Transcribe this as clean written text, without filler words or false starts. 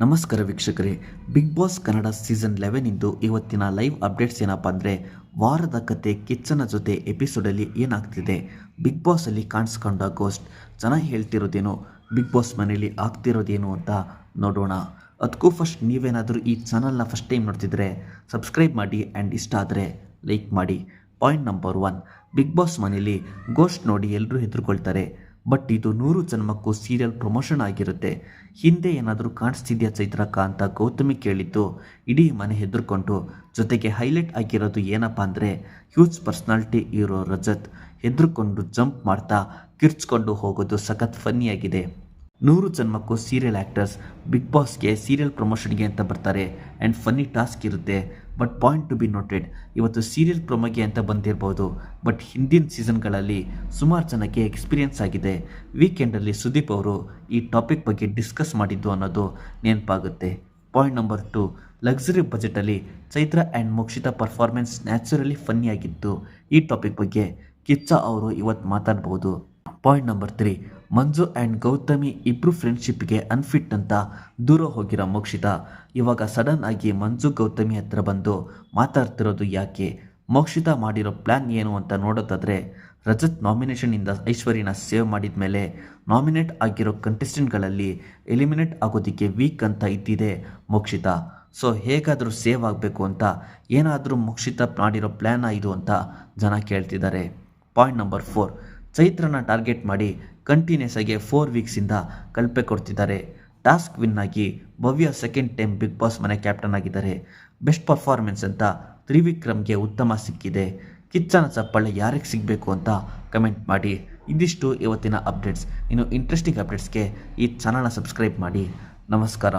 ನಮಸ್ಕಾರ ವೀಕ್ಷಕರೇ, big boss Kannada season 11 ಇಂದು ಇವತ್ತಿನ ಲೈವ್ ಅಪ್ಡೇಟ್ಸ್ ಏನಪ್ಪ ಅಂದರೆ, ವಾರದ ಕತೆ ಕಿಚ್ಚನ ಜೊತೆ ಎಪಿಸೋಡಲ್ಲಿ ಏನಾಗ್ತಿದೆ, ಬಿಗ್ ಬಾಸಲ್ಲಿ ಕಾಣಿಸ್ಕೊಂಡ ಗೋಸ್ಟ್, ಜನ ಹೇಳ್ತಿರೋದೇನು, ಬಿಗ್ ಬಾಸ್ ಮನೆಯಲ್ಲಿ ಆಗ್ತಿರೋದೇನು ಅಂತ ನೋಡೋಣ. ಅದಕ್ಕೂ ಫಸ್ಟ್ ನೀವೇನಾದರೂ ಈ ಚಾನಲ್ನ ಫಸ್ಟ್ ಟೈಮ್ ನೋಡ್ತಿದ್ರೆ ಸಬ್ಸ್ಕ್ರೈಬ್ ಮಾಡಿ ಆ್ಯಂಡ್ ಇಷ್ಟ ಆದರೆ ಲೈಕ್ ಮಾಡಿ. ಪಾಯಿಂಟ್ ನಂಬರ್ 1, ಬಿಗ್ ಬಾಸ್ ಮನೆಯಲ್ಲಿ ಗೋಸ್ಟ್ ನೋಡಿ ಎಲ್ಲರೂ ಹೆದರ್ಕೊಳ್ತಾರೆ. ಬಟ್ ಇದು 100 ಜನ್ಮಕ್ಕೂ ಸೀರಿಯಲ್ ಪ್ರಮೋಷನ್ ಆಗಿರುತ್ತೆ. ಹಿಂದೆ ಏನಾದರೂ ಕಾಣಿಸ್ತಿದ್ಯಾ ಚೈತ್ರಕ್ಕ ಅಂತ ಗೌತಮಿ ಕೇಳಿದ್ದು ಇಡೀ ಮನೆ ಹೆದರ್ಕೊಂಡು. ಜೊತೆಗೆ ಹೈಲೈಟ್ ಆಗಿರೋದು ಏನಪ್ಪ ಅಂದರೆ, ಹ್ಯೂಜ್ ಪರ್ಸ್ನಾಲಿಟಿ ಇರೋ ರಜತ್ ಹೆದರ್ಕೊಂಡು ಜಂಪ್ ಮಾಡ್ತಾ ಕಿರ್ಚ್ಕೊಂಡು ಹೋಗೋದು ಸಖತ್ ಫನ್ನಿಯಾಗಿದೆ. 100 ಜನ್ಮಕ್ಕೂ ಸೀರಿಯಲ್ ಆ್ಯಕ್ಟರ್ಸ್ ಬಿಗ್ ಬಾಸ್ಗೆ ಸೀರಿಯಲ್ ಪ್ರಮೋಷನ್ಗೆ ಅಂತ ಬರ್ತಾರೆ ಆ್ಯಂಡ್ ಫನ್ನಿ ಟಾಸ್ಕ್ ಇರುತ್ತೆ. But point to be noted, ಇವತ್ತು ಸೀರಿಯಲ್ ಪ್ರೊಮೋಗೆ ಅಂತ ಬಂದಿರ್ಬೋದು, ಬಟ್ ಹಿಂದಿನ ಸೀಸನ್ಗಳಲ್ಲಿ ಸುಮಾರು ಜನಕ್ಕೆ ಎಕ್ಸ್ಪೀರಿಯನ್ಸ್ ಆಗಿದೆ. ವೀಕೆಂಡಲ್ಲಿ ಸುದೀಪ್ ಅವರು ಈ ಟಾಪಿಕ್ ಬಗ್ಗೆ ಡಿಸ್ಕಸ್ ಮಾಡಿದ್ದು ಅನ್ನೋದು ನೆನಪಾಗುತ್ತೆ. ಪಾಯಿಂಟ್ ನಂಬರ್ 2, ಲಕ್ಸುರಿ ಬಜೆಟಲ್ಲಿ Chaitra and Mokshitha performance naturally ಫನ್ನಿಯಾಗಿತ್ತು. ಈ ಟಾಪಿಕ್ ಬಗ್ಗೆ ಕಿಚ್ಚ ಅವರು ಇವತ್ತು ಮಾತಾಡ್ಬೋದು. Point number 3, Manju and Gautami ಇಬ್ಬರು ಫ್ರೆಂಡ್ಶಿಪ್ಗೆ ಅನ್ಫಿಟ್ ಅಂತ ದೂರ ಹೋಗಿರೋ ಮೋಕ್ಷಿತಾ ಇವಾಗ ಸಡನ್ ಆಗಿ ಮಂಜು ಗೌತಮಿ ಹತ್ರ ಬಂದು ಮಾತಾಡ್ತಿರೋದು ಯಾಕೆ, ಮೋಕ್ಷಿತಾ ಮಾಡಿರೋ ಪ್ಲ್ಯಾನ್ ಏನು ಅಂತ ನೋಡೋದಾದರೆ, ರಜತ್ ನಾಮಿನೇಷನ್ನಿಂದ ಐಶ್ವರ್ಯನ ಸೇವ್ ಮಾಡಿದ ಮೇಲೆ ನಾಮಿನೇಟ್ ಆಗಿರೋ ಕಂಟೆಸ್ಟೆಂಟ್ಗಳಲ್ಲಿ ಎಲಿಮಿನೇಟ್ ಆಗೋದಕ್ಕೆ ವೀಕ್ ಅಂತ ಇದ್ದಿದೆ ಮೋಕ್ಷಿತಾ. ಸೊ ಹೇಗಾದರೂ ಸೇವ್ ಆಗಬೇಕು ಅಂತ ಏನಾದರೂ ಮೋಕ್ಷಿತಾ ಮಾಡಿರೋ ಪ್ಲ್ಯಾನ ಇದು ಅಂತ ಜನ ಕೇಳ್ತಿದ್ದಾರೆ. ಪಾಯಿಂಟ್ ನಂಬರ್ 4, ಚೈತ್ರನ ಟಾರ್ಗೆಟ್ ಮಾಡಿ ಕಂಟಿನ್ಯೂಸ್ ಆಗಿ 4 ವೀಕ್ಸಿಂದ ಕಲ್ಪೆ ಕೊಡ್ತಿದ್ದಾರೆ. ಟಾಸ್ಕ್ ವಿನ್ ಆಗಿ ಭವ್ಯ ಸೆಕೆಂಡ್ ಟೈಮ್ ಬಿಗ್ ಬಾಸ್ ಮನೆ ಕ್ಯಾಪ್ಟನ್ ಆಗಿದ್ದಾರೆ. ಬೆಸ್ಟ್ ಪರ್ಫಾರ್ಮೆನ್ಸ್ ಅಂತ ತ್ರಿವಿಕ್ರಮ್ಗೆ ಉತ್ತಮ ಸಿಕ್ಕಿದೆ. ಕಿಚ್ಚನ ಚಪ್ಪಾಳೆ ಯಾರಿಗೆ ಸಿಗಬೇಕು ಅಂತ ಕಮೆಂಟ್ ಮಾಡಿ. ಇದಿಷ್ಟು ಇವತ್ತಿನ ಅಪ್ಡೇಟ್ಸ್. ಇನ್ನು ಇಂಟ್ರೆಸ್ಟಿಂಗ್ ಅಪ್ಡೇಟ್ಸ್ಗೆ ಈ ಚಾನಲ್ನ ಸಬ್ಸ್ಕ್ರೈಬ್ ಮಾಡಿ. ನಮಸ್ಕಾರ.